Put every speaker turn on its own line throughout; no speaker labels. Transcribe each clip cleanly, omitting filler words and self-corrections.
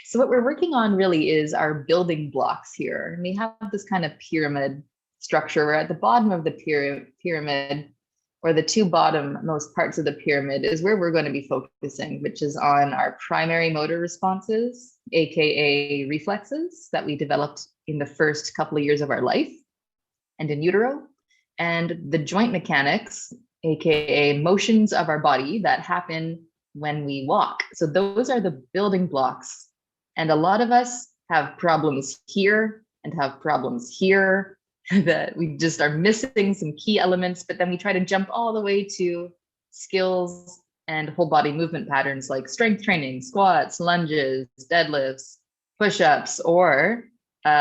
So what we're working on really is our building blocks here. And we have this kind of pyramid structure where at the bottom of the pyramid, or the two bottom most parts of the pyramid, is where we're going to be focusing, which is on our primary motor responses, aka reflexes that we developed in the first couple of years of our life and in utero, and the joint mechanics, aka motions of our body that happen when we walk. So those are the building blocks. And a lot of us have problems here and have problems here that we just are missing some key elements, but then we try to jump all the way to skills and whole body movement patterns like strength training, squats, lunges, deadlifts, push-ups, or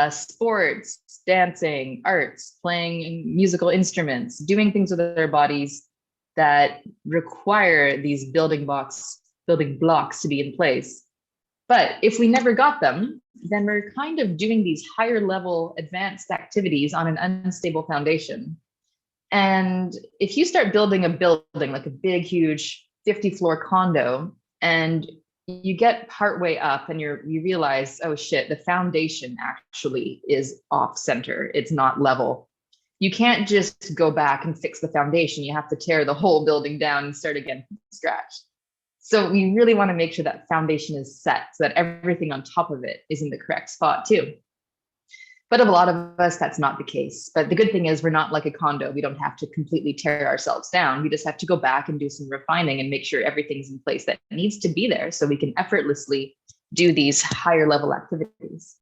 sports, dancing, arts, playing musical instruments, doing things with their bodies that require these building blocks to be in place. But if we never got them, then we're kind of doing these higher level advanced activities on an unstable foundation. And if you start building a building, like a big, huge 50-floor condo, and you get partway up and you realize, oh shit, the foundation actually is off center. It's not level. You can't just go back and fix the foundation. You have to tear the whole building down and start again from scratch. So we really want to make sure that foundation is set so that everything on top of it is in the correct spot too. But a lot of us, that's not the case. But the good thing is we're not like a condo. We don't have to completely tear ourselves down. We just have to go back and do some refining and make sure everything's in place that needs to be there so we can effortlessly do these higher level activities.